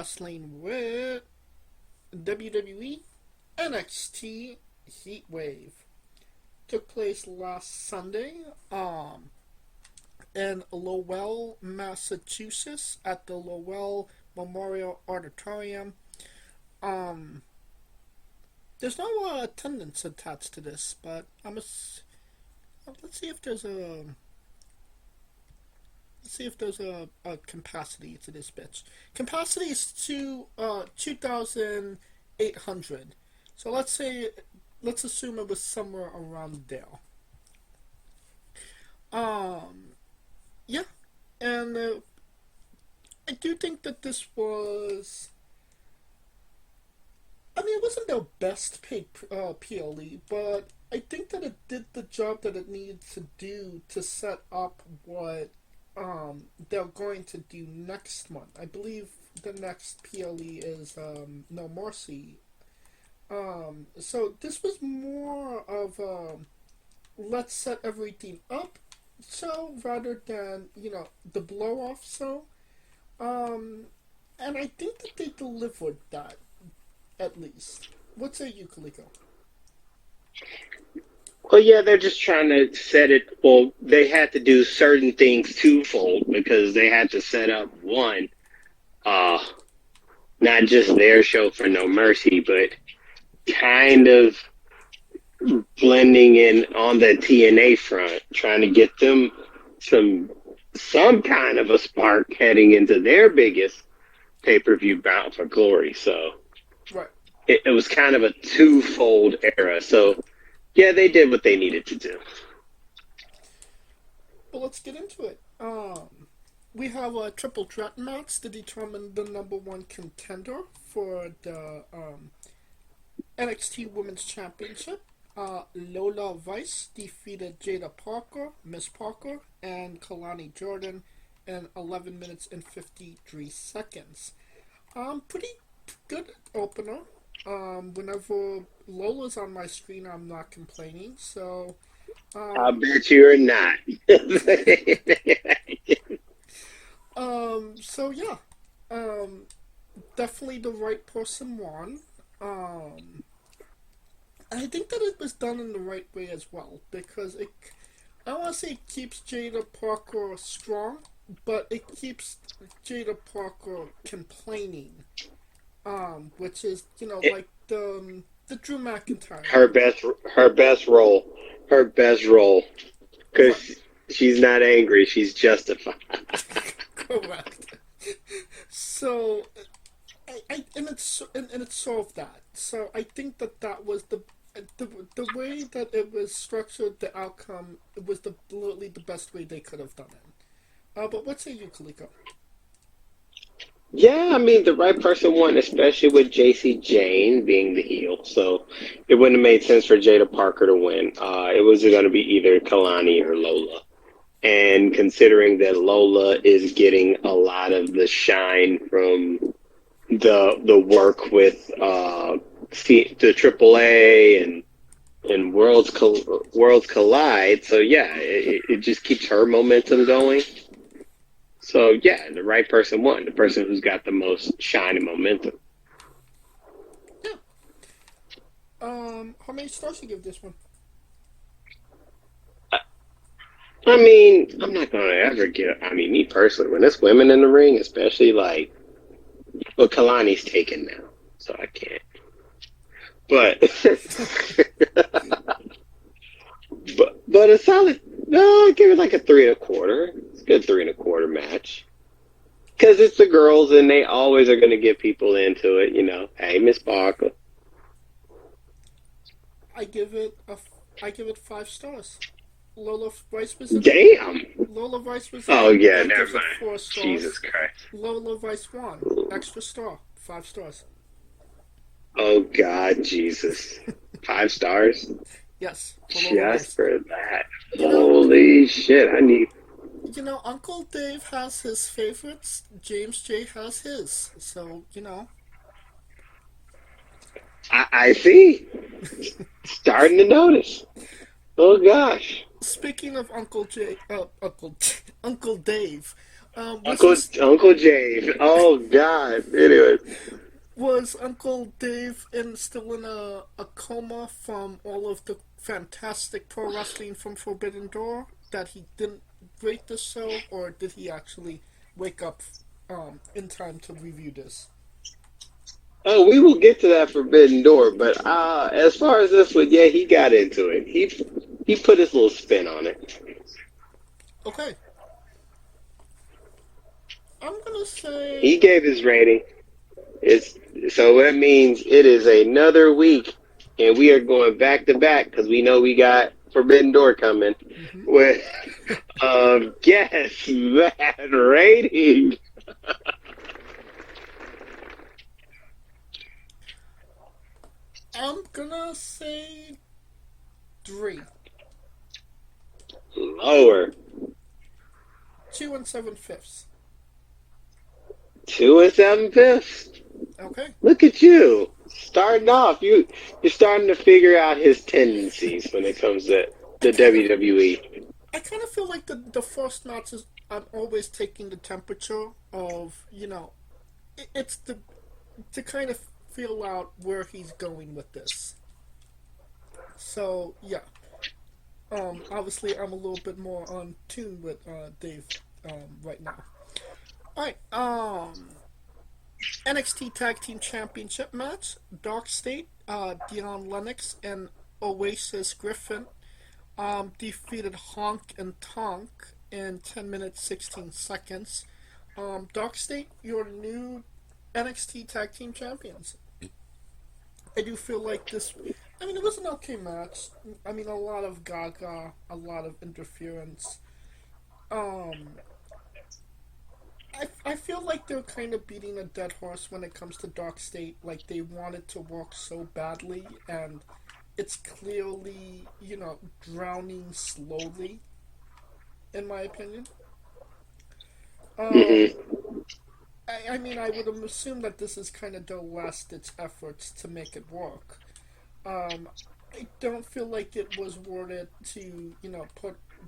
Wrestling with WWE NXT Heatwave. Took place last Sunday in Lowell, Massachusetts at the Lowell Memorial Auditorium. There's no attendance attached to this, but let's see if there's a capacity to this bitch. Capacity is 2,800. So let's assume it was somewhere around there. Yeah, and I do think that this was. I mean, it wasn't their best paid PLE, but I think that it did the job that it needed to do to set up what they're going to do next month. I believe the next PLE is No Mercy. So this was more of let's set everything up so rather than, the blow off so. And I think that they delivered that, at least. What say you, Kaliko? Well, yeah, they're just trying to set it. Well, they had to do certain things twofold because they had to set up one, not just their show for No Mercy, but kind of blending in on the TNA front, trying to get them some kind of a spark heading into their biggest pay-per-view bout for Glory. So right. It was kind of a twofold era. So yeah, they did what they needed to do. Well, let's get into it. We have a triple threat match to determine the number one contender for the NXT Women's Championship. Lola Vice defeated Jada Parker, Miss Parker, and Kalani Jordan in 11 minutes and 53 seconds. Pretty good opener. Whenever Lola's on my screen, I'm not complaining. So, I bet you're not. So yeah, definitely the right person won. I think that it was done in the right way as well because I don't want to say it keeps Jada Parker strong, but it keeps Jada Parker complaining. Which is, like the Drew McIntyre. Her best role, because she's not angry, she's justified. Correct. So, and it solved that. So I think that was the way that it was structured. The outcome was literally the best way they could have done it. But what say you, Kaliko? Yeah, I mean, the right person won, especially with JC Jane being the heel. So it wouldn't have made sense for Jada Parker to win. It was going to be either Kalani or Lola. And considering that Lola is getting a lot of the shine from the work with the AAA and Worlds Collide, so yeah, it just keeps her momentum going. So, yeah, the right person won. The person who's got the most shine and momentum. Yeah. How many stars do you give this one? I mean, I'm not going to ever me personally, when there's women in the ring, especially Kalani's taken now, so I can't. But, but a solid, no, I give it like a 3 1/4. It's a good 3 1/4 match. Because it's the girls and they always are going to get people into it, Hey, Miss Parker. I give it 5 stars. Lola Vice was Damn. Lola Vice was Oh yeah, I never give mind. it 4 stars. Jesus Christ. Lola Vice won. Extra star. 5 stars. Oh God, Jesus. 5 stars? Yes. Just for that. Holy shit, I need... Uncle Dave has his favorites. James J has his. So, I see. Starting to notice. Oh gosh. Speaking of Uncle Dave, Uncle Uncle Jave. Oh God. Anyway. Was Uncle Dave still in a coma from all of the fantastic pro wrestling from Forbidden Door that he didn't rate the show, or did he actually wake up in time to review this? Oh, we will get to that Forbidden Door, but as far as this one, yeah, he got into it. He put his little spin on it. Okay. I'm gonna He say. gave his rating. It's so that means it is another week, and we are going back to back because we know we got Forbidden Door coming. Mm-hmm. With guess that rating. I'm gonna say 3. Lower. 2 and 7/5. 2 and 7/5. Okay. Look at you starting off. You're starting to figure out his tendencies when it comes to the WWE. I kind of feel like the first matches, I'm always taking the temperature of, it's to kind of feel out where he's going with this. So, yeah. Obviously, I'm a little bit more on tune with Dave right now. Alright, NXT Tag Team Championship match. Dark State, Dion Lennox and Oasis Griffin defeated Honk and Tonk in 10 minutes 16 seconds. Dark State, your new NXT Tag Team Champions. I do feel like this. I mean, it was an okay match. I mean, a lot of gaga, a lot of interference. Um, I feel like they're kind of beating a dead horse when it comes to Dark State. Like, they want it to work so badly, and it's clearly, drowning slowly, in my opinion. Um, Mm-hmm. I mean, I would assume that this is kind of their last ditch efforts to make it work. I don't feel like it was worth it to,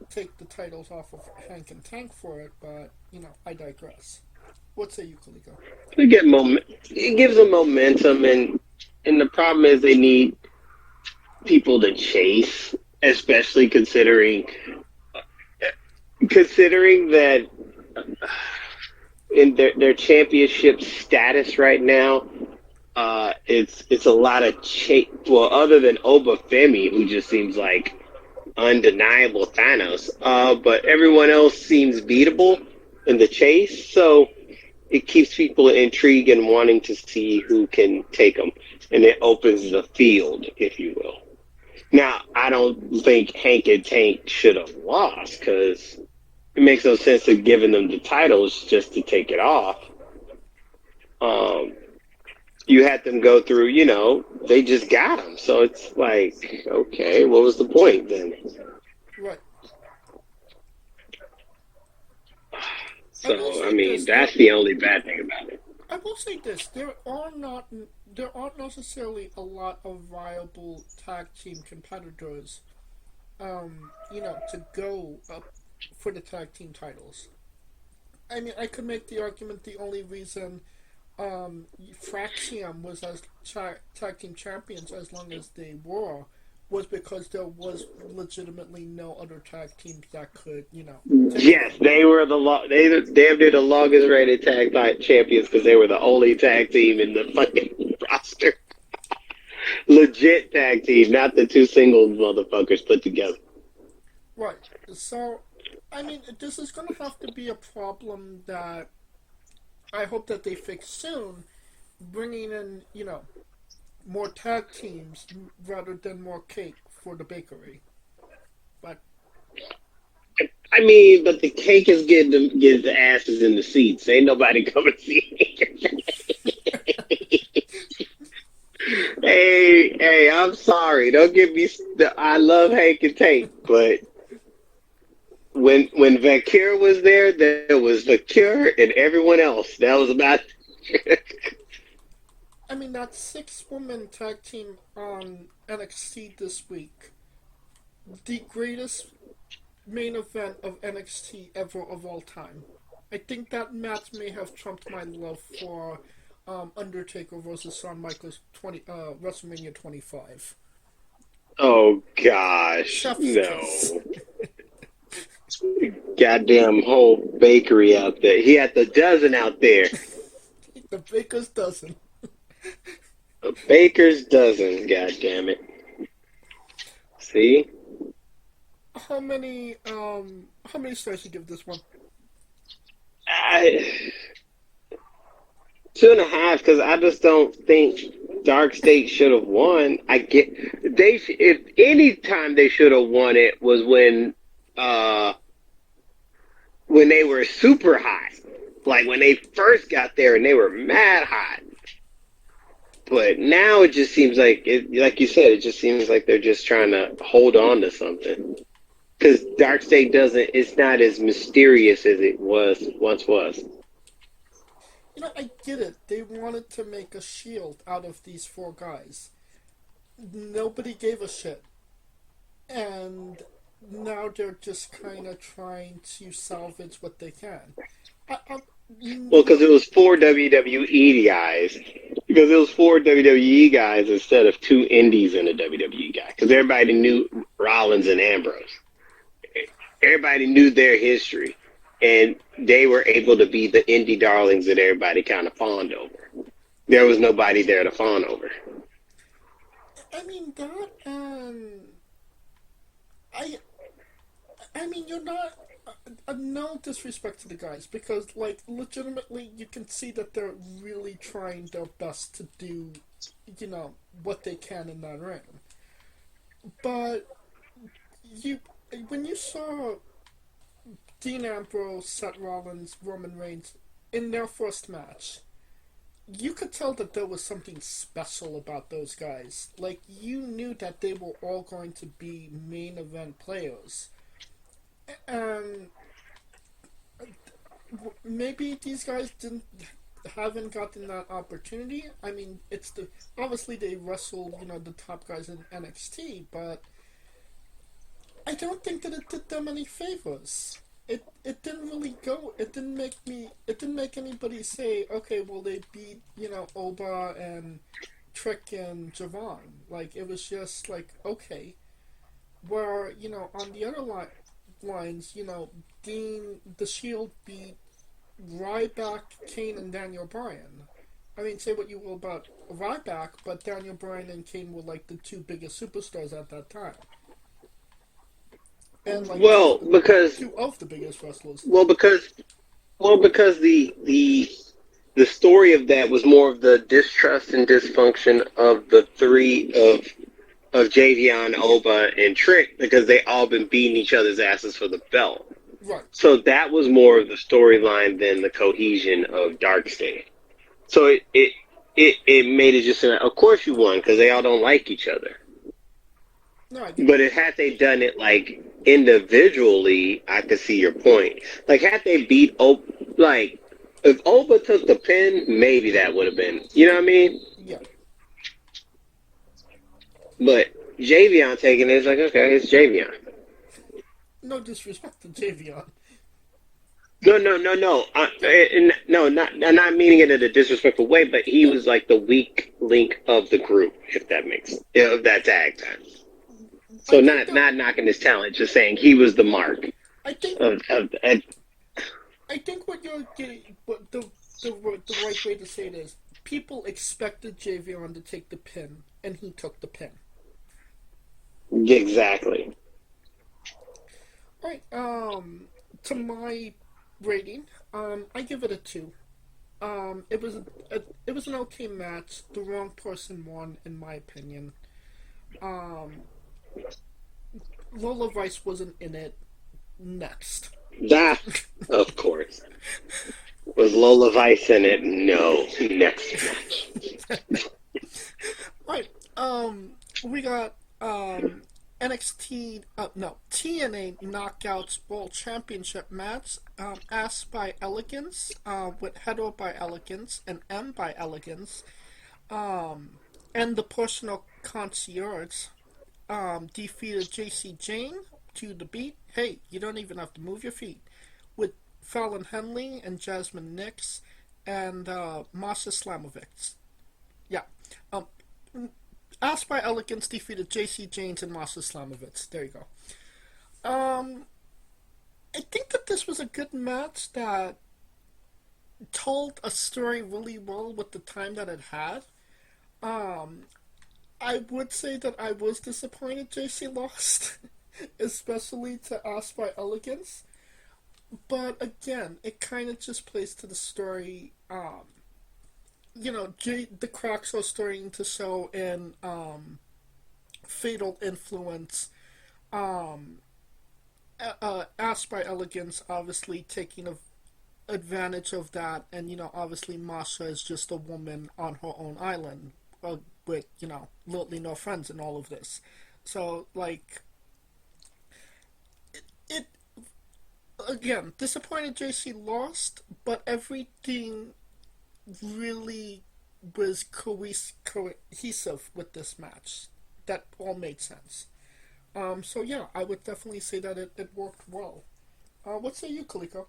take the titles off of Hank and Tank for it, but, I digress. What say you, Kaliko? We get It gives them momentum, and the problem is they need people to chase, especially considering that in their championship status right now, it's a lot of chase. Well, other than Obafemi, who just seems like undeniable Thanos, but everyone else seems beatable in the chase. So it keeps people intrigued and wanting to see who can take them, and it opens the field, if you will. Now, I don't think Hank and Tank should have lost because it makes no sense of giving them the titles just to take it off. Um, you had them go through, they just got them. So it's like, okay, what was the point then? Right. So, I mean, that's the only bad thing about it. I will say this: there aren't necessarily a lot of viable tag team competitors, to go up for the tag team titles. I mean, I could make the argument the only reason Fraxium was as tag team champions as long as they were was because there was legitimately no other tag teams that could, take Yes, them. they were they damn near the longest rated tag champions because they were the only tag team in the fucking roster. Legit tag team, not the two single motherfuckers put together. Right. So, I mean, this is going to have to be a problem that I hope that they fix soon, bringing in, more tag teams rather than more cake for the bakery. But I mean, but the cake is getting the asses in the seats. Ain't nobody coming to see it. Hey, I'm sorry. Don't give me. I love Hank and Tank, but when Vakir was there was Vakir and everyone else. That was about. I mean, that 6-woman tag team on NXT this week, the greatest main event of NXT ever of all time. I think that match may have trumped my love for Undertaker versus Shawn Michaels WrestleMania 25. Oh gosh, Chef's kiss. no. Goddamn whole bakery out there. He had the dozen out there. The baker's dozen. A baker's dozen, goddamn it. See? How many stars you give this one? I, 2.5 because I just don't think Dark State should have won. I get if any time they should have won it was when they were super hot, like when they first got there and they were mad hot. But now it just seems like like you said, it just seems like they're just trying to hold on to something. Because Dark State it's not as mysterious as it once was. I get it. They wanted to make a shield out of these four guys. Nobody gave a shit. And now they're just kind of trying to salvage what they can. Well, because it was 4 WWE guys. Because it was 4 WWE guys instead of 2 indies and a WWE guy. Because everybody knew Rollins and Ambrose. Everybody knew their history. And they were able to be the indie darlings that everybody kind of fawned over. There was nobody there to fawn over. I mean, you're not... no disrespect to the guys, because, legitimately, you can see that they're really trying their best to do, what they can in that ring. But, when you saw Dean Ambrose, Seth Rollins, Roman Reigns in their first match, you could tell that there was something special about those guys. Like, you knew that they were all going to be main event players. And maybe these guys haven't gotten that opportunity. I mean, obviously they wrestle, the top guys in NXT, but I don't think that it did them any favors. It didn't really go. It didn't make anybody say, okay, well, they beat, Oba and Trick and Javon. Like, it was just like, okay. Where, on the other lines, Dean, the Shield beat Ryback, Kane, and Daniel Bryan. I mean, say what you will about Ryback, but Daniel Bryan and Kane were like the 2 biggest superstars at that time. And because 2 of the biggest wrestlers. because the story of that was more of the distrust and dysfunction of the 3 of Javion, Oba, and Trick, because they all been beating each other's asses for the belt. Right. So that was more of the storyline than the cohesion of Dark State. So it made it just of course you won because they all don't like each other. No, but had they done it like individually, I could see your point. Like had they beat if Oba took the pin, maybe that would have been. You know what I mean? Yeah. But Javion taking it is like, okay, it's Javion. No disrespect to Javion. No. I'm not meaning it in a disrespectful way, but he was like the weak link of the group, if that tag time. So not knocking his talent, just saying he was the mark. I think what you're getting, but the right way to say it is, people expected Javion to take the pin, and he took the pin. Exactly. All right. To my rating, I give it a 2. It was an okay match. The wrong person won, in my opinion. Lola Vice wasn't in it. Next. Of course. Was Lola Vice in it? No. Next match. Right. We got TNA Knockouts World Championship match. Ass by Elegance, with Header by Elegance and M by Elegance. And the personal concierge defeated JC Jane to the beat. Hey, you don't even have to move your feet. With Fallon Henley and Jasmine Nix and Masha Slamovich. Yeah. Um, Asked by Elegance defeated JC James and Masha Slamovich. There you go. I think that this was a good match that told a story really well with the time that it had. Um, I would say that I was disappointed JC lost, especially to Asked by Elegance. But again, it kind of just plays to the story. The cracks are starting to show in Fatal Influence. Um, Asked by Elegance obviously taking advantage of that, and obviously Masha is just a woman on her own island with literally no friends in all of this. So like it again, disappointed JC lost, but everything really was cohesive with this match. That all made sense. So yeah, I would definitely say that it worked well. What say you, Kaliko?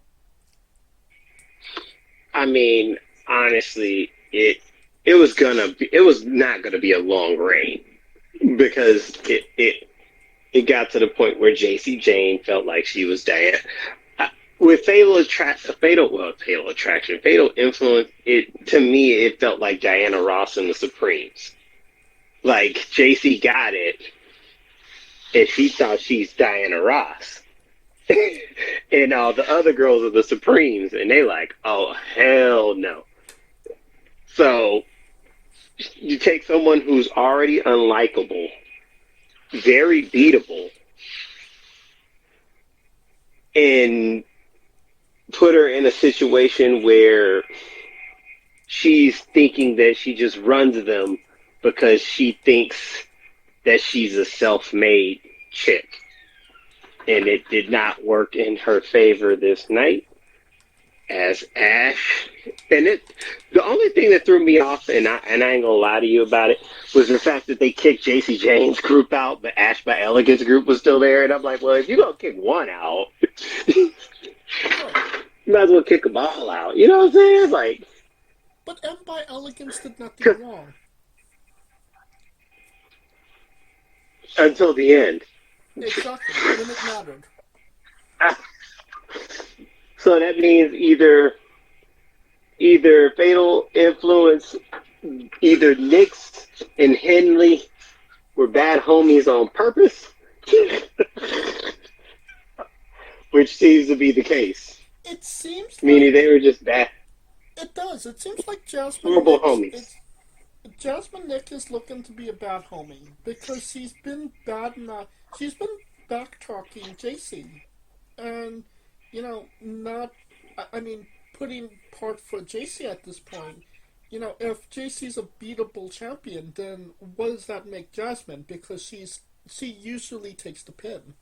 I mean, honestly, it was not gonna be a long reign because it got to the point where JC Jane felt like she was Diana. With fatal attraction, fatal influence. It to me, it felt like Diana Ross and the Supremes. Like JC got it, and she thought she's Diana Ross, and all the other girls are the Supremes, and they like, oh hell no. So you take someone who's already unlikable, very beatable, and put her in a situation where she's thinking that she just runs them because she thinks that she's a self-made chick. And it did not work in her favor this night as Ash. And the only thing that threw me off, and I ain't gonna lie to you about it, was the fact that they kicked JC Jane's group out, but Ash by Elegance group was still there. And I'm like, well, if you're gonna kick one out, you might as well kick them all out. You know what I'm saying? Like, but M by Elegance did nothing wrong. Until the end. Exactly, when it mattered. So that means either Fatal Influence, either Nix and Henley were bad homies on purpose, which seems to be the case. It seems meaning they were just bad. It does. It seems like Jasmine horrible homies. Jasmine Nick is looking to be a bad homie because she's been she's been backtalking JC, and not. I mean, putting part for JC at this point. If JC's a beatable champion, then what does that make Jasmine? Because she usually takes the pin.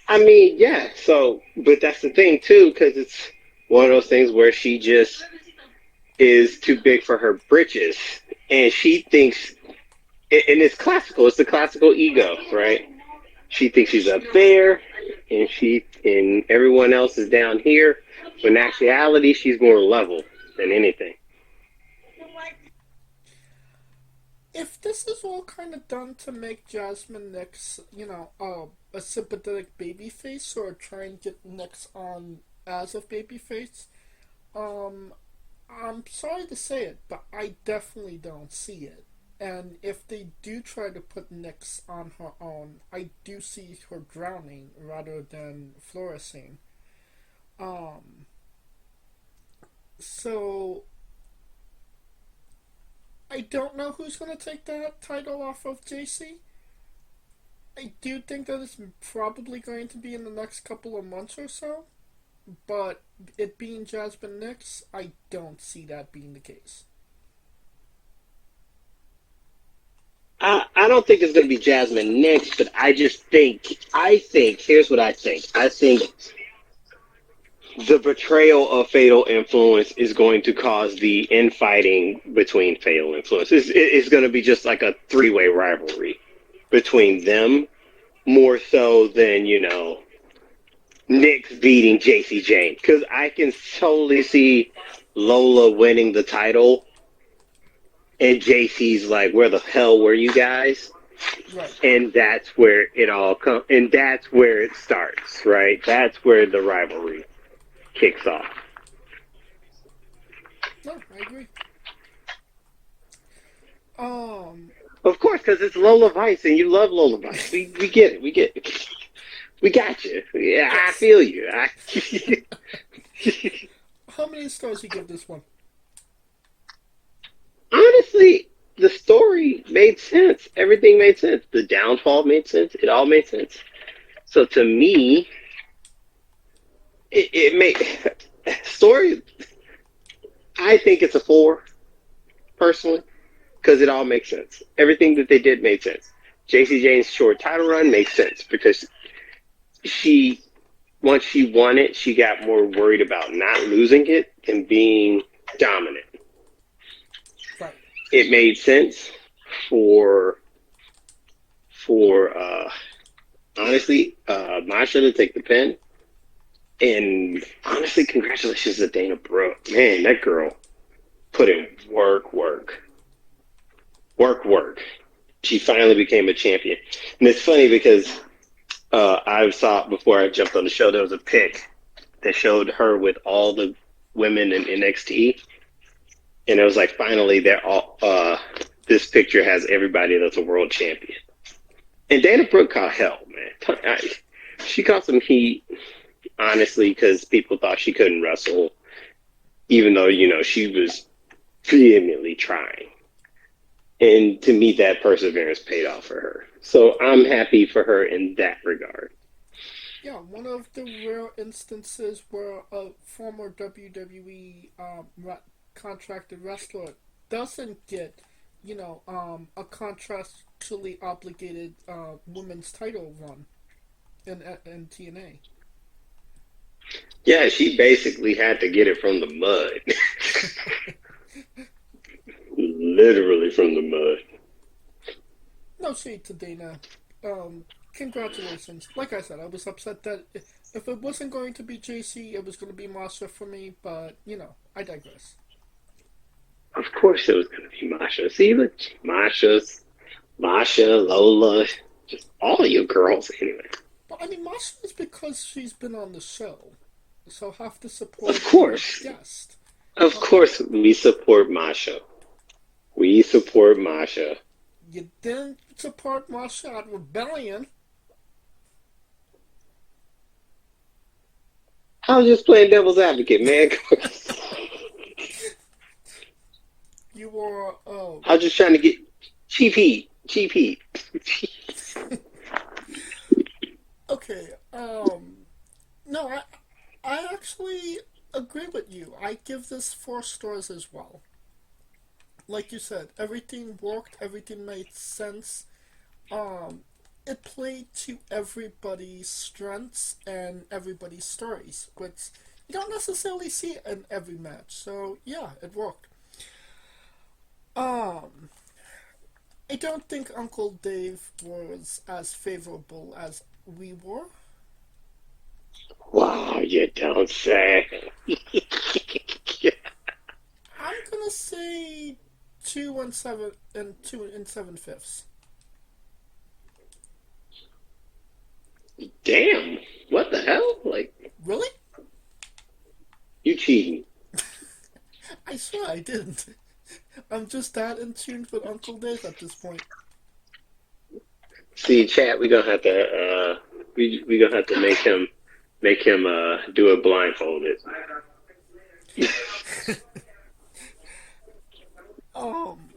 I mean, yeah. So, but that's the thing too, because it's one of those things where she just is too big for her britches, and she thinks, and it's classical. It's the classical ego, right? She thinks she's up there, and everyone else is down here. When in actuality, she's more level than anything. If this is all kind of done to make Jasmine Nix, a sympathetic babyface, or try and get Nix on as a babyface, I'm sorry to say it, but I definitely don't see it. And if they do try to put Nix on her own, I do see her drowning rather than flourishing. So I don't know who's going to take that title off of JC. I do think that it's probably going to be in the next couple of months or so, but it being Jasmine Nix, I don't see that being the case. I don't think it's going to be Jasmine Nix, but I think, here's what I think. I think the betrayal of Fatal Influence is going to cause the infighting between Fatal Influence. It's going to be just like a three-way rivalry between them more so than Nick's beating JC Jane, because I can totally see Lola winning the title and JC's like, where the hell were you guys? Right. And that's where it all comes, and that's where it starts, right? That's where the rivalry kicks off. No, I agree. Um, Of course, because it's Lola Vice, and you love Lola Vice. We get it. We get it. We got you. Yeah, I yes. feel you. How many stars you give this one? Honestly, the story made sense. Everything made sense. The downfall made sense. It all made sense. So to me, it made story. I think it's a 4 personally because it all makes sense. Everything that they did made sense. JC Jane's short title run makes sense because she once she won it, she got more worried about not losing it and being dominant. Right. It made sense for for honestly Masha to take the pin. And honestly, congratulations to Dana Brooke. Man, that girl put in work. She finally became a champion. And it's funny because I saw before I jumped on the show, there was a pic that showed her with all the women in NXT. And it was like, finally, they're all, this picture has everybody that's a world champion. And Dana Brooke caught hell, man. She caught some heat, honestly, because people thought she couldn't wrestle, even though, she was vehemently trying. And to me, that perseverance paid off for her. So I'm happy for her in that regard. Yeah, one of the rare instances where a former WWE contracted wrestler doesn't get, a contractually obligated women's title run in TNA. Yeah, she basically had to get it from the mud. Literally from the mud. No shade to Dana. Congratulations. Like I said, I was upset that if it wasn't going to be JC, it was going to be Masha for me, but, I digress. Of course it was going to be Masha. See, look, Masha, Lola, just all of you girls anyway. But, I mean, Masha is because she's been on the show, so have to Of support the course. guest. Of Uh, course we support Masha. We support Masha. you didn't support Masha at Rebellion. I was just playing devil's advocate, man. You were, I was just trying to get cheap heat. Cheap heat. okay, no, I actually agree with you. I give this 4 stars as well. Like you said, everything worked, everything made sense. Um, it played to everybody's strengths and everybody's stories, which you don't necessarily see in every match. So yeah, it worked. Um, I don't think Uncle Dave was as favorable as we were. Wow, you don't say. I'm gonna say 2 and 7 fifths. Damn. What the hell? Like, Really? you cheating. I swear I didn't. I'm just that in tune with Uncle Dave at this point. See, chat, we gonna have to we gonna have to make him do it blindfolded. Um,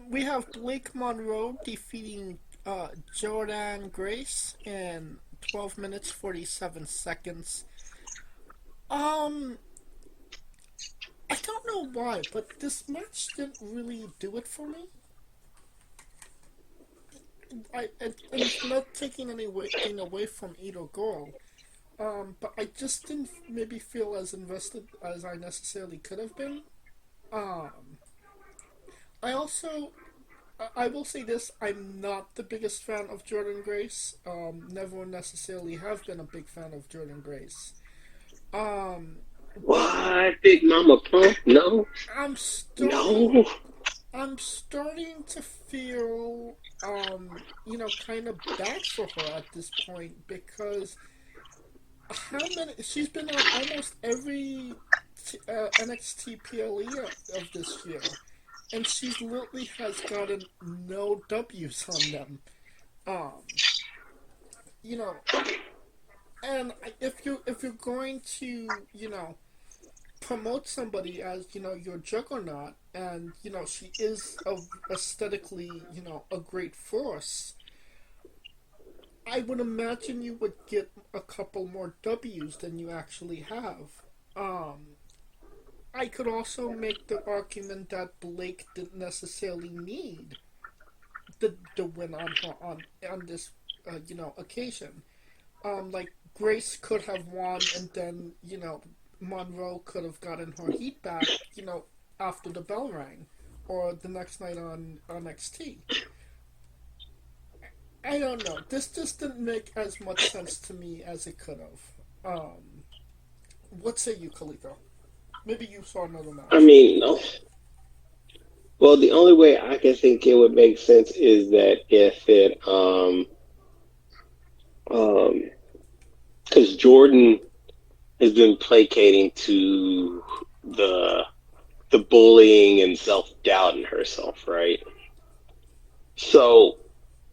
we have Blake Monroe defeating Jordan Grace in 12 minutes 47 seconds. Um, I don't know why, but this match didn't really do it for me. And it's not taking anything away from either girl. But I just didn't maybe feel as invested as I necessarily could have been. Um, I also I will say this: I'm not the biggest fan of Jordan Grace. Never necessarily have been a big fan of Jordan Grace. Um, but What? Big Mama Pump? No. I'm starting. No. I'm starting to feel, kind of bad for her at this point because how many? She's been on almost every NXT PLE of this year, and she's literally has gotten no W's on them. Um, you know, and if you're going to promote somebody as your juggernaut, and she is aesthetically a great force, I would imagine you would get a couple more W's than you actually have. Um, I could also make the argument that Blake didn't necessarily need the win on this occasion. Like Grace could have won, and then Monroe could have gotten her heat back, after the bell rang, or the next night on NXT. I don't know. This just didn't make as much sense to me as it could have. What say you, Kaliko? Maybe you saw another I match. mean, no. Well, the only way I can think it would make sense is that if it, um, because Jordan has been placating to the the bullying and self doubt in herself, right? So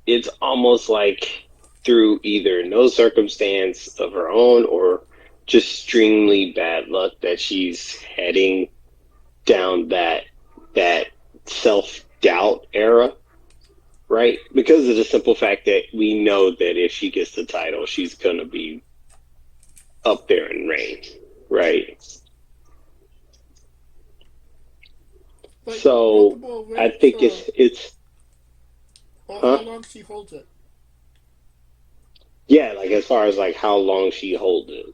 it's almost like through either no circumstance of her own or just extremely bad luck that she's heading down that self doubt era, right? Because of the simple fact that we know that if she gets the title, she's gonna be up there in range, right? Like So multiple I rings, think it's or huh? how long she holds it. Yeah, like as far as like how long she holds it.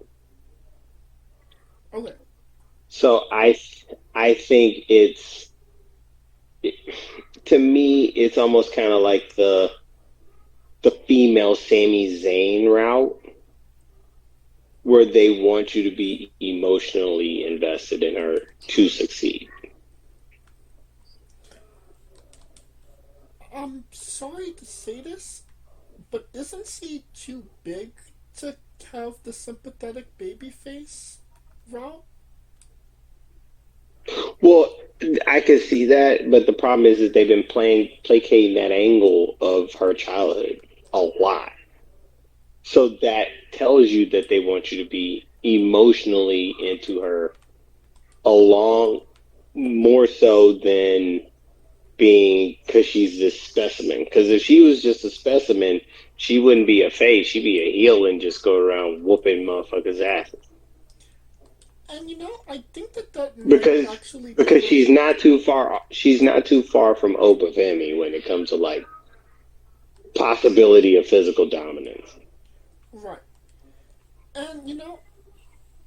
Okay. So I think to me it's almost kind of like the female Sami Zayn route where they want you to be emotionally invested in her to succeed. I'm sorry to say this, but isn't she too big to have the sympathetic baby face route? Well, I can see that, but the problem is they've been playing placating that angle of her childhood a lot. So that tells you that they want you to be emotionally into her along more so than being because she's this specimen. Because if she was just a specimen, she wouldn't be a face. She'd be a heel and just go around whooping motherfuckers' asses. And I think that might Because actually be because what. she's not too far. She's not too far from Oba Femi when it comes to like possibility of physical dominance. Right. And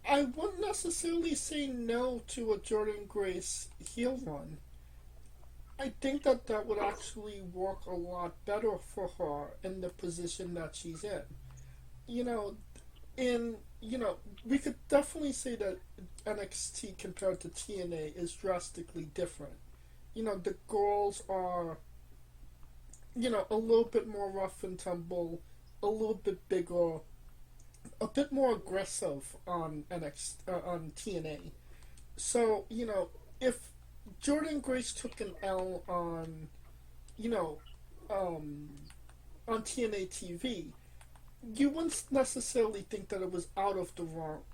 I wouldn't necessarily say no to a Jordan Grace heel run. I think that would actually work a lot better for her in the position that she's in. You know, in we could definitely say that NXT compared to TNA is drastically different. The girls are a little bit more rough and tumble, a little bit bigger, a bit more aggressive on on TNA. So if Jordan Grace took an L on you know um, on TNA TV, you wouldn't necessarily think that it was out of the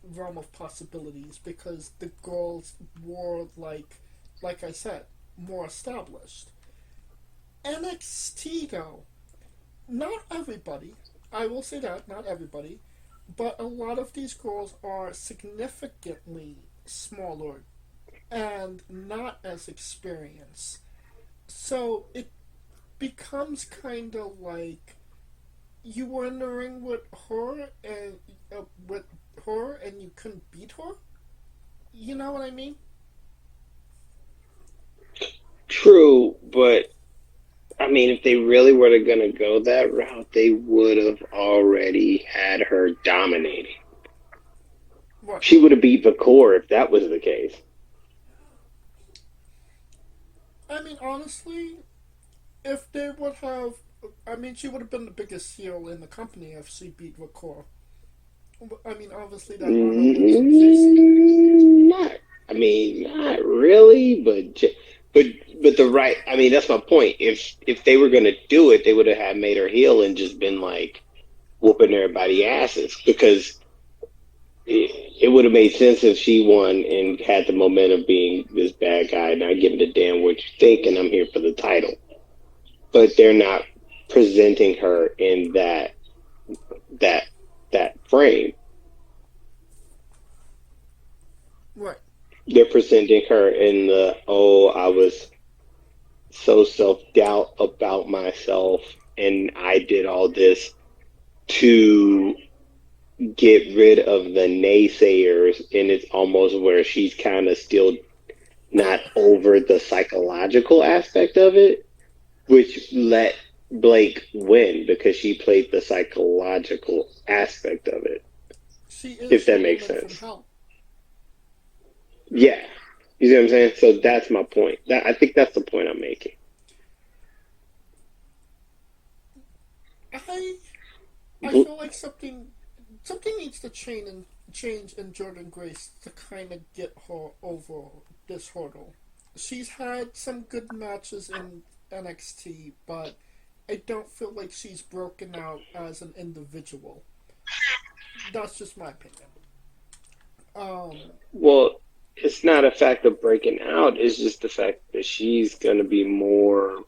realm of possibilities because the girls were like I said, more established. NXT though, not everybody. I will say that not everybody, but a lot of these girls are significantly smaller and not as experienced. So it becomes kind of like you were in the ring with her and you couldn't beat her. You know what I mean? True, but I mean, if they really were going to go that route, they would have already had her dominating. What? She would have beat Vakor if that was the case. I mean, honestly, if they would have, I mean, she would have been the biggest heel in the company if she beat Vakor. I mean, obviously that honor goes to JC. Not, I mean, not really, but but the right. I mean, that's my point. If they were gonna do it, they would have had made her heel and just been like whooping everybody asses because it would have made sense if she won and had the momentum being this bad guy, not giving a damn what you think, and I'm here for the title. But they're not presenting her in that that frame. Right. They're presenting her in the I was so self doubt about myself and I did all this to get rid of the naysayers, and it's almost where she's kind of still not over the psychological aspect of it, which let Blake win because she played the psychological aspect of it, She is if the that makes woman from sense. hell. Yeah. You see what I'm saying? So that's my point. I think that's the point I'm making. I feel like something needs to change in Jordan Grace to kind of get her over this hurdle. She's had some good matches in NXT, but I don't feel like she's broken out as an individual. That's just my opinion. Um, Well, it's not a fact of breaking out. It's just the fact that she's going to be more.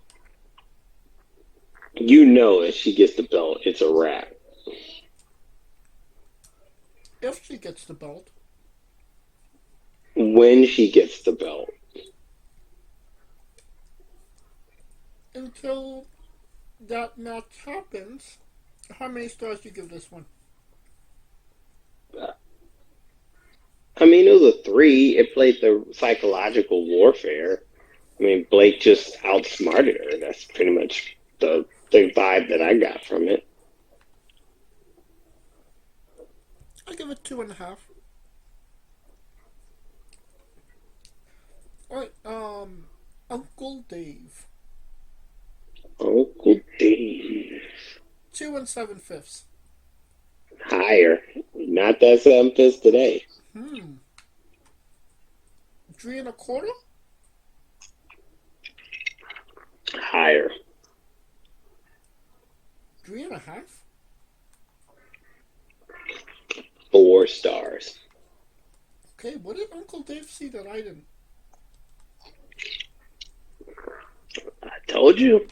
If she gets the belt, it's a wrap. if she gets the belt, When she gets the belt, until that match happens, how many stars do you give this one? I mean, it was a 3. It played the psychological warfare. I mean, Blake just outsmarted her. That's pretty much the vibe that I got from it. I give it 2.5. Alright, Uncle Dave. Uncle Dave. 2 7/5. Higher. Not that 7 fifths today. 3 1/4. Higher. 3.5. 4 stars. Okay, what did Uncle Dave see that I didn't? I told you.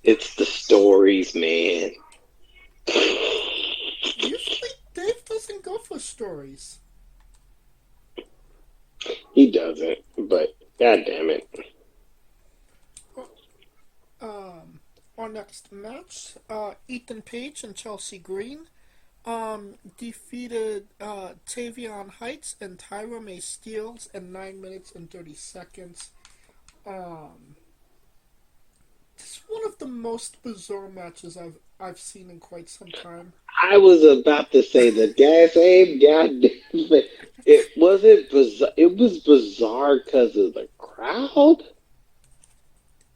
It's the stories, man. Usually Dave doesn't go for stories. He doesn't, but god damn it. Our next match, Ethan Page and Chelsea Green defeated Tavion Heights and Tyra May Steels in 9 minutes and 30 seconds. This is one of the most bizarre matches I've seen in quite some time. I was about to say the same goddamn thing. It wasn't bizarre. It was bizarre because of the crowd.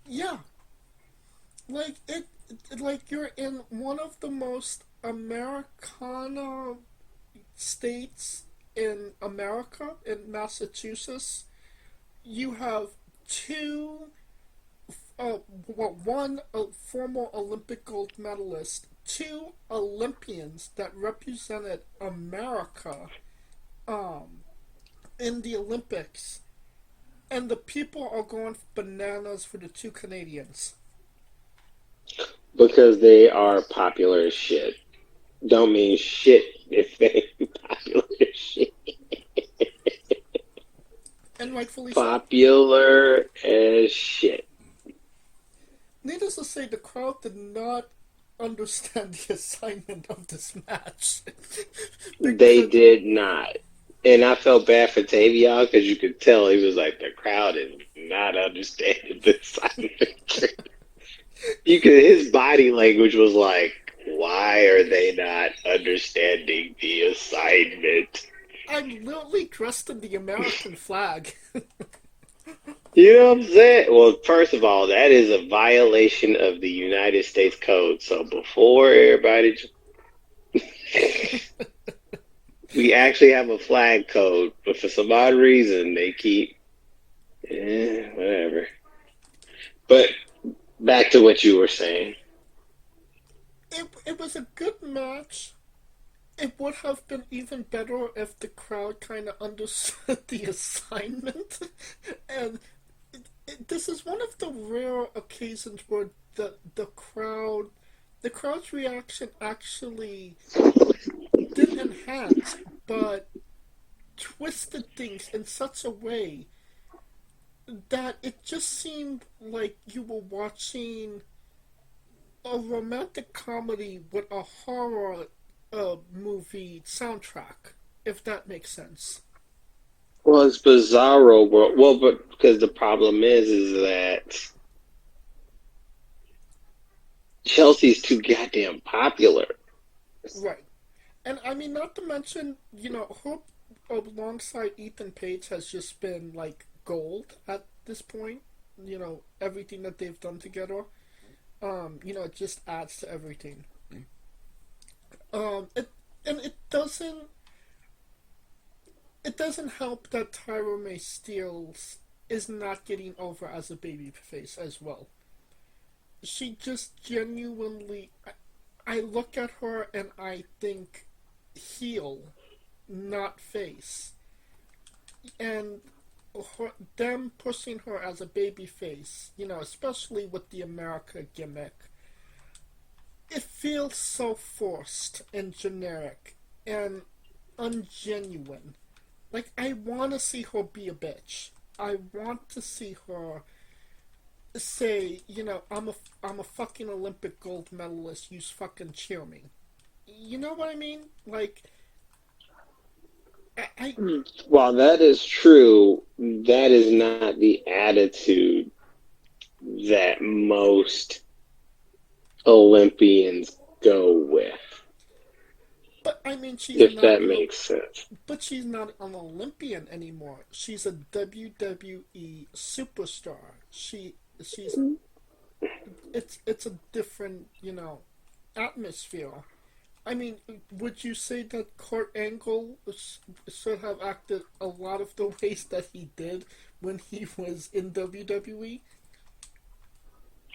Yeah, like like you're in one of the most Americana states in America, in Massachusetts. You have two, one former Olympic gold medalist, two Olympians that represented America, in the Olympics, and the people are going bananas for the two Canadians. Because they are popular as shit. Don't mean shit if they popular as shit. And rightfully so. Popular as shit. Needless to say, the crowd did not understand the assignment of this match. They did not. And I felt bad for Tavion because you could tell he was like, the crowd is not understanding this. You could, his body language was like, why are they not understanding the assignment? I'm literally dressed in the American flag. You know what I'm saying? Well, first of all, that is a violation of the United States Code. So before everybody, we actually have a flag code, but for some odd reason, they keep, whatever. But back to what you were saying. It was a good match. It would have been even better if the crowd kind of understood the assignment. And this is one of the rare occasions where the crowd's reaction actually didn't enhance, but twisted things in such a way that it just seemed like you were watching a romantic comedy with a horror movie soundtrack, if that makes sense. Well, it's bizarro, bro. Well, but because the problem is that Chelsea's too goddamn popular. Right. And I mean, not to mention, her alongside Ethan Page has just been like gold at this point. Everything that they've done together. It just adds to everything. It and it doesn't help that Tyra May Steels is not getting over as a babyface as well. She just genuinely, I look at her and I think heel, not face, and them pushing her as a baby face, especially with the America gimmick, it feels so forced and generic and ungenuine. Like, I want to see her be a bitch. I want to see her say, I'm a fucking Olympic gold medalist. You fucking cheer me. You know what I mean? Like, I While that is true, that is not the attitude that most Olympians go with, but I mean, she's if not that an makes sense. but she's not an Olympian anymore. She's a WWE superstar. She's it's a different, atmosphere. I mean, would you say that Kurt Angle should have acted a lot of the ways that he did when he was in WWE?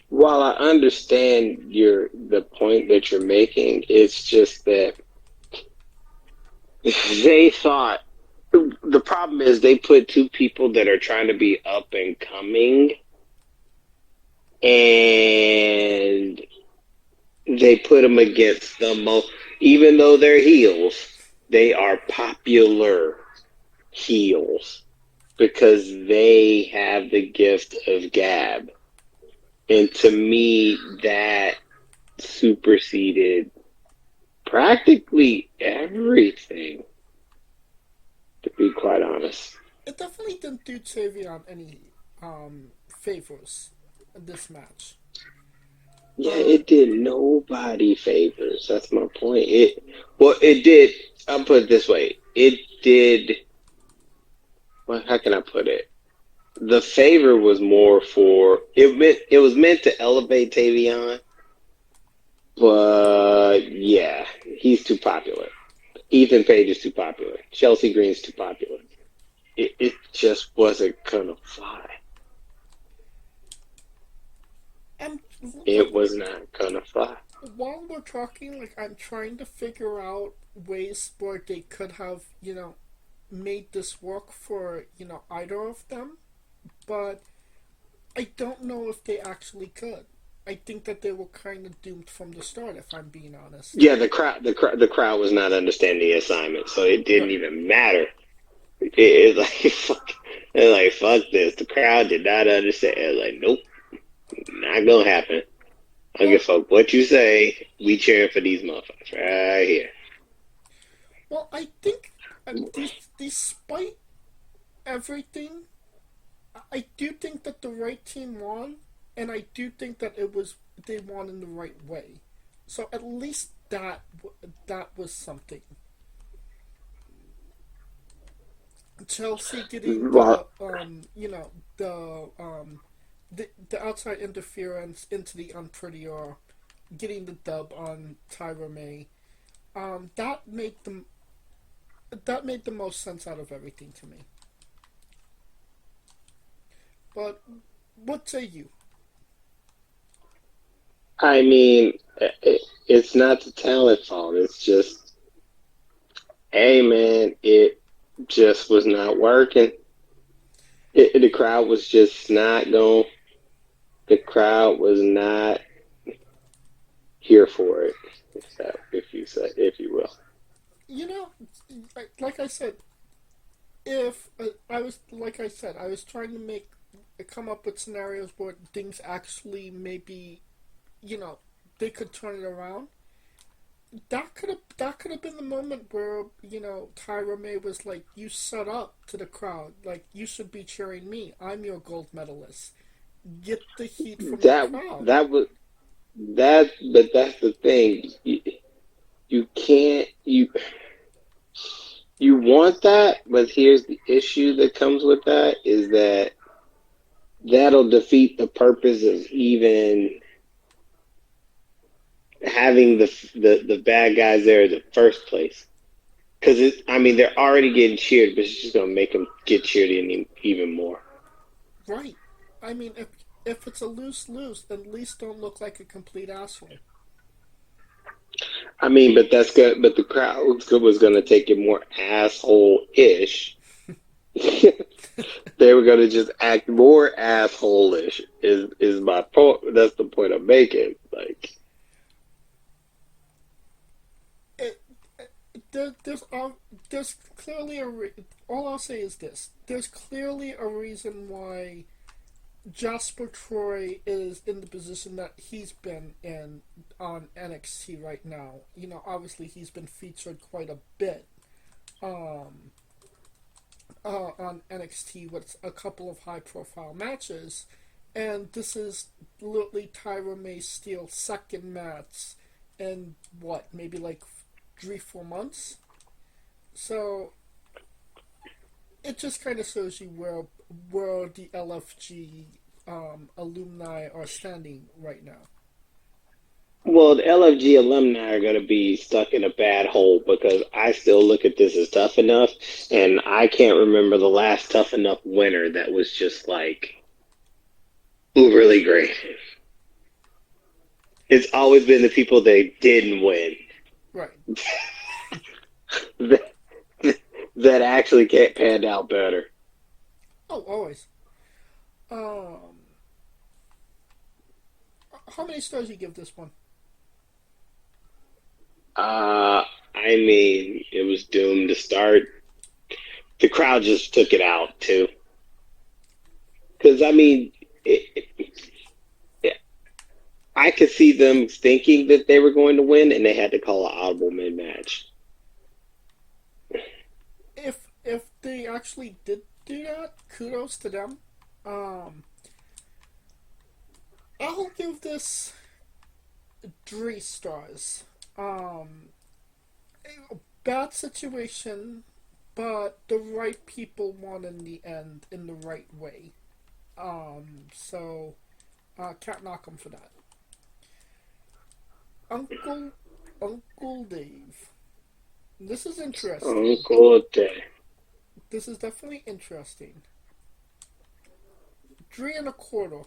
While I understand the point that you're making, it's just that they thought the problem is they put two people that are trying to be up and coming, and they put them against the most, even though they're heels, they are popular heels because they have the gift of gab. And to me, that superseded practically everything, to be quite honest. It definitely didn't do Tavion any favors in this match. Yeah, Um, it did nobody favors. That's my point. It did. I'll put it this way. It did. Well, how can I put it? The favor was more for it was meant to elevate Tavion, but yeah, he's too popular. Ethan Page is too popular. Chelsea Green's too popular. It just wasn't gonna fly. and It was not gonna fly. while we're talking, like, I'm trying to figure out ways where they could have, made this work for, either of them, but I don't know if they actually could. I think that they were kind of doomed from the start, if I'm being honest. Yeah, the crowd was not understanding the assignment, so it didn't Right. even matter. It's like fuck, it's like fuck this. The crowd did not understand. It was like, nope, not gonna happen. I don't give Well, a fuck what you say. We cheering for these motherfuckers right here. well, I think Despite everything, I do think that the right team won, and I do think that they won in the right way. So at least that was something. Chelsea getting Well, the outside interference into the unprettier, getting the dub on Tyra May. That made the most sense out of everything to me. But what say you? I mean, it's not the talent fault. It's just, hey, man, it just was not working. The crowd was just not going. The crowd was not here for it. If you will. You know, like I said, if I was like I said, I was trying to come up with scenarios where things actually maybe, you know, they could turn it around. That could have been the moment where Tyra May was like, "You set up to the crowd, like you should be cheering me. I'm your gold medalist. Get the heat from the That crowd." that was that, but that's the thing. You can't you want that, but here's the issue that comes with that is that that'll defeat the purpose of even having the bad guys there in the first place. Because I mean, they're already getting cheered, but it's just gonna make them get cheered even more. Right. I mean, if it's a lose lose, at least don't look like a complete asshole. I mean, but that's good. But the crowd was gonna take it more asshole ish. They were gonna just act more asshole ish. Is my point? That's the point I'm making. Like, It, there's clearly all I'll say is this: there's clearly a reason why Jasper Troy is in the position that he's been in on NXT right now. Obviously he's been featured quite a bit um, on NXT with a couple of high-profile matches, and this is literally Tyra May Steele's second match in what, maybe like 3-4 months. So it just kind of shows you where the LFG alumni are standing right now. well, the LFG alumni are gonna be stuck in a bad hole because I still look at this as Tough Enough, and I can't remember the last Tough Enough winner that was just like uberly great. It's always been the people they didn't win Right. that, that actually can't pan out better. Oh, always. Um, how many stars you give this one? I mean, it was doomed to start. The crowd just took it out too, because I mean, it, I could see them thinking that they were going to win, and they had to call an audible mid match. If they actually did do that, kudos to them. Um, I'll give this 3 stars. Um, Bad situation, but the right people won in the end in the right way. So can't knock them for that. Uncle Uncle Dave. This is interesting. Uncle Day. This is definitely interesting. 3 and a quarter.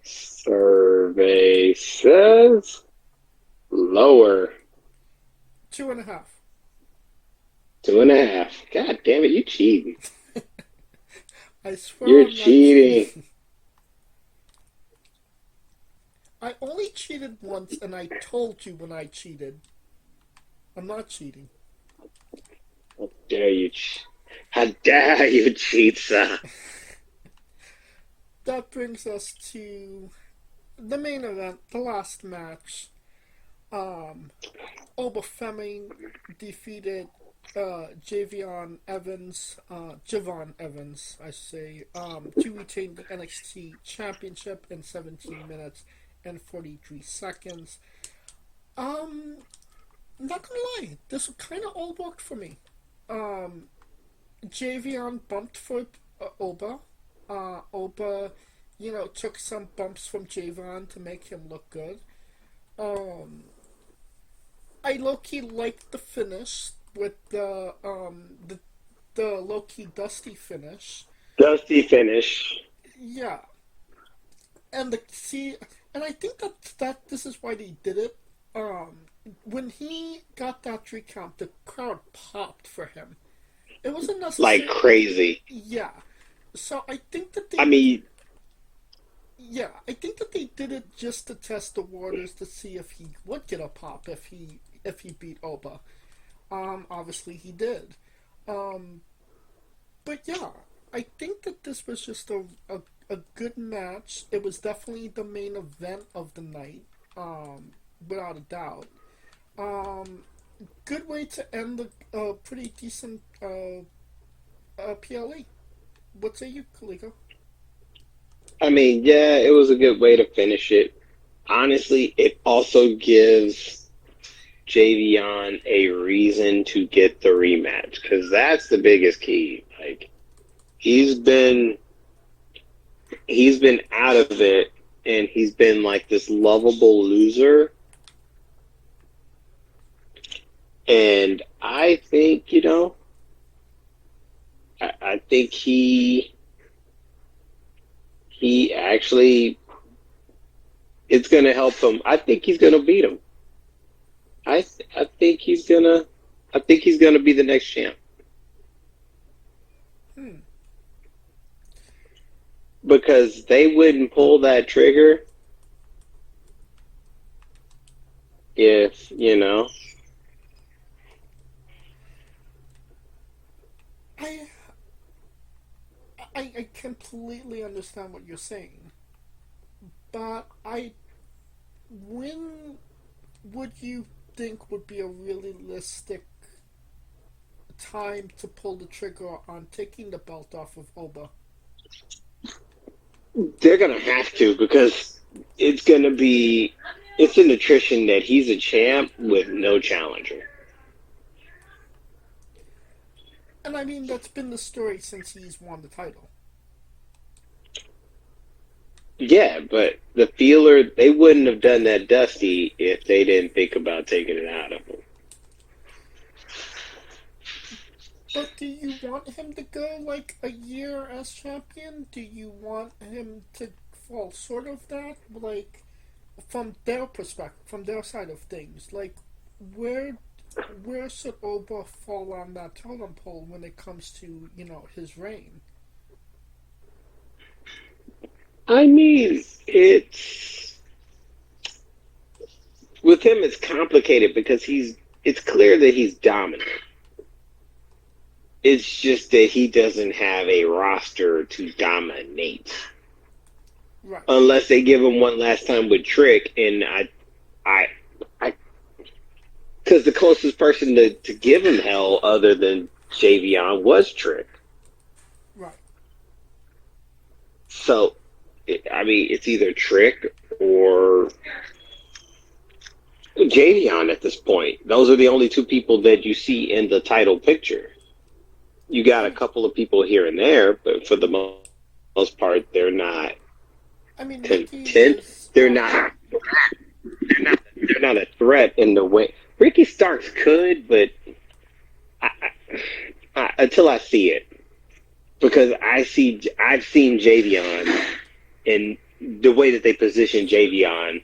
Survey says lower. 2.5. 2.5. God damn it, you cheating. I swear You're I'm not cheating. cheating. I only cheated once, and I told you when I cheated. I'm not cheating. How dare you? How dare you cheat, sir? That brings us to the main event, the last match. Um, Oba Fleming defeated Javon Evans, I say, to retain the NXT Championship in 17 minutes and 43 seconds. Um, Not gonna lie, this kind of all worked for me. Um, Javion bumped for Oba. Oba, took some bumps from Javon to make him look good. Um, I low key liked the finish with the low key dusty finish. Dusty finish. Yeah, and the see, and I think that this is why they did it. When he got that 3 count, the crowd popped for him. It wasn't Like necessary. crazy. Yeah, so I think that I they mean, yeah, I think that they did it just to test the waters to see if he would get a pop if he beat Oba. Obviously he did. Um, but yeah, I think that this was just a good match. It was definitely the main event of the night, without a doubt. Um, Good way to end the pretty decent PLE. What say you, Kaliko? yeah, it was a good way to finish it. Honestly, it also gives Javion a reason to get the rematch because that's the biggest key. Like he's been he's been out of it, and he's been like this lovable loser. And I think I think he actually it's going to help him. I think he's going to beat him. I think he's gonna be the next champ Hmm. because they wouldn't pull that trigger if I I completely understand what you're saying, but when would you think would be a realistic time to pull the trigger on taking the belt off of Oba? they're gonna have to because it's gonna be it's an attrition that he's a champ with no challenger. And I mean that's been the story since he's won the title. Yeah, but the feeler they wouldn't have done that Dusty if they didn't think about taking it out of him. But do you want him to go like a year as champion? Do you want him to fall short of that? Like from their perspective, from their side of things, like where where should Oba fall on that totem pole when it comes to his reign? I mean, it's with him. It's complicated because it's clear that he's dominant. It's just that he doesn't have a roster to dominate Right. unless they give him one last time with Trick. And I, I, because the closest person to give him hell other than Javion was Trick. Right. So, I mean, it's either Trick or Javion at this point. Those are the only two people that you see in the title picture. You got a I couple of people here and there, but for the most part, they're not I mean Ricky content. is They're not. They're not a threat in the way. Ricky Starks could, but I, until I see it, because I've seen Javion and the way that they position Javion.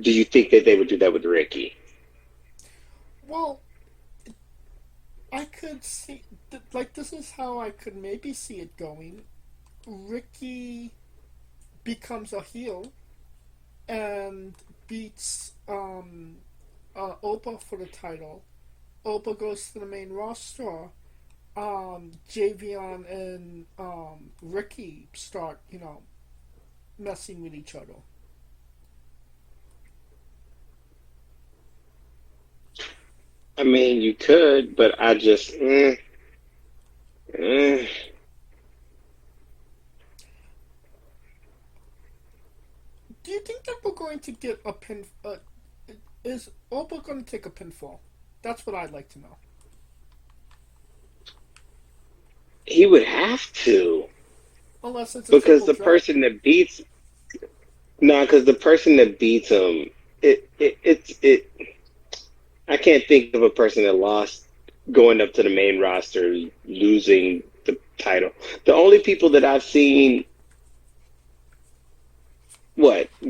Do you think that they would do that with Ricky? well. I could see like this is how I could maybe see it going. Ricky becomes a heel and beats Opa for the title. Opa goes to the main roster. Javion and Ricky start, messing with each other. I mean, you could, but I just, eh. Do you think that we're going to get a pin? Is Oba going to take a pinfall? That's what I'd like to know. He would have to, Unless it's a because triple the threat. person that beats, no, because the person that beats him, it. I can't think of a person that lost going up to the main roster, losing the title. The only people that I've seen,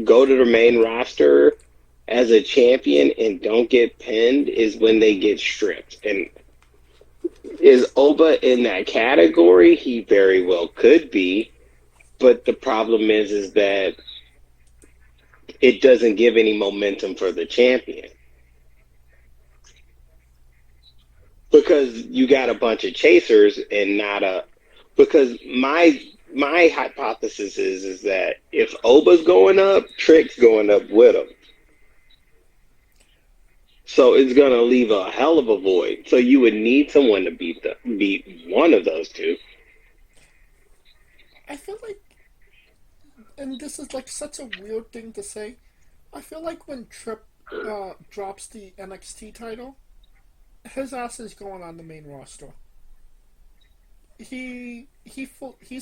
go to the main roster as a champion and don't get pinned is when they get stripped. And is Oba in that category? He very well could be, but the problem is that it doesn't give any momentum for the champion because you got a bunch of chasers and not a. Because my hypothesis is that if Oba's going up, Trick's going up with him. So it's gonna leave a hell of a void. So you would need someone to beat one of those two. I feel like, and this is like such a weird thing to say. I feel like when Trip drops the NXT title, his ass is going on the main roster. He's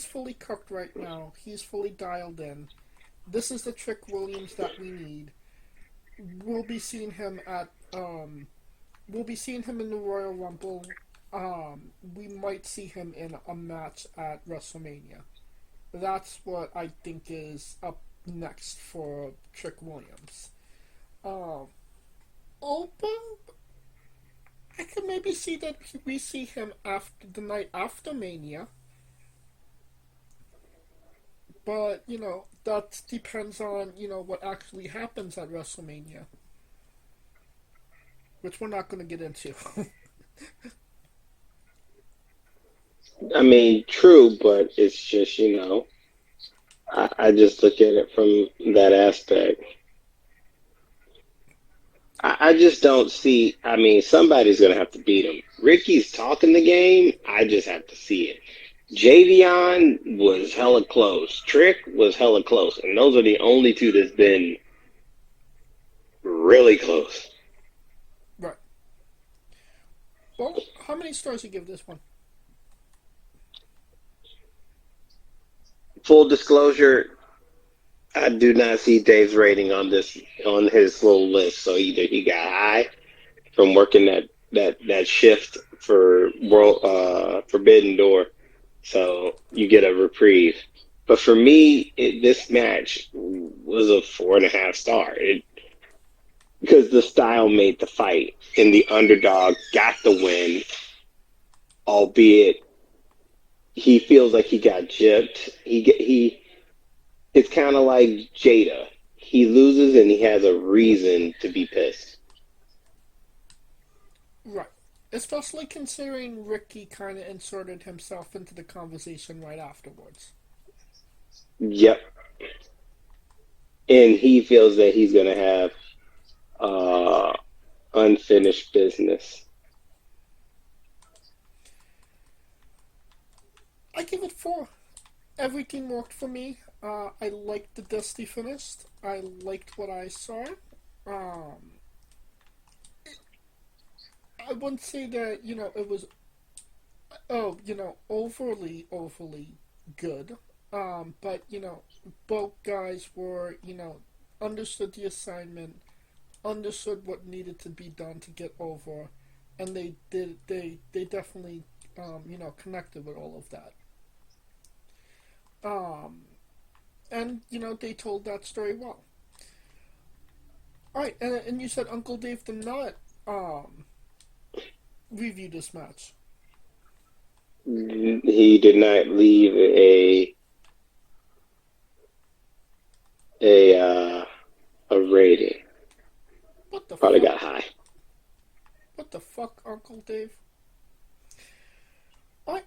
fully cooked right now. He's fully dialed in. This is the Trick Williams that we need. We'll be seeing him at we'll be seeing him in the Royal Rumble. We might see him in a match at WrestleMania. That's what I think is up next for Trick Williams. Um, Opa, I could maybe see that we see him after the night after Mania, but that depends on what actually happens at WrestleMania, which we're not going to get into. I mean, true, but it's just I just look at it from that aspect. I just don't see. I mean, somebody's gonna have to beat him. Ricky's talking the game. I just have to see it. Javion was hella close. Trick was hella close, and those are the only two that's been really close. Right. Well, how many stars do you give this one? Full disclosure, I do not see Dave's rating on his little list. So either he got high from working that shift for World Forbidden Door, so you get a reprieve. But for me, this match was a 4.5 star. Because the style made the fight, and the underdog got the win, albeit he feels like he got gypped. It's kind of like Jada. He loses and he has a reason to be pissed. Right. Especially considering Ricky kind of inserted himself into the conversation right afterwards. Yep. And he feels that he's going to have uh, unfinished business. I give it 4. Everything worked for me. I liked the Dusty finish. I liked what I saw. Um, I wouldn't say that it was overly good. But both guys were understood the assignment, understood what needed to be done to get over, and they definitely connected with all of that. Um, and they told that story well. All right, and you said Uncle Dave did not review this match. He did not leave a rating. What the Probably fuck? got high. What the fuck, Uncle Dave? All right,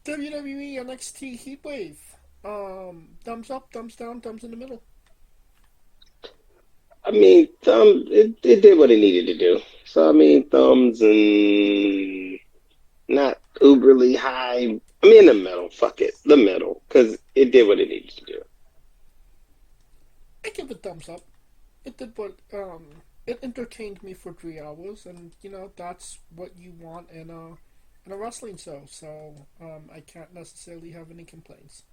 WWE NXT Heatwave. Thumbs up, thumbs down, thumbs in the middle. I mean, it did what it needed to do. So I mean, thumbs and not uberly high. I mean, the middle. Fuck it, the middle, because it did what it needed to do. I give it thumbs up. It did what it entertained me for 3 hours, and that's what you want in a wrestling show. So I can't necessarily have any complaints.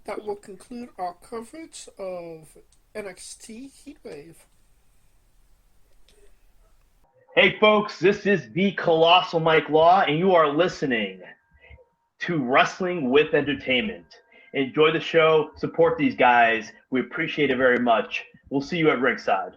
That will conclude our coverage of NXT Heatwave. Hey folks, this is the Colossal Mike Law, and you are listening to Wrestling with Entertainment. Enjoy the show, support these guys. We appreciate it very much. We'll see you at ringside.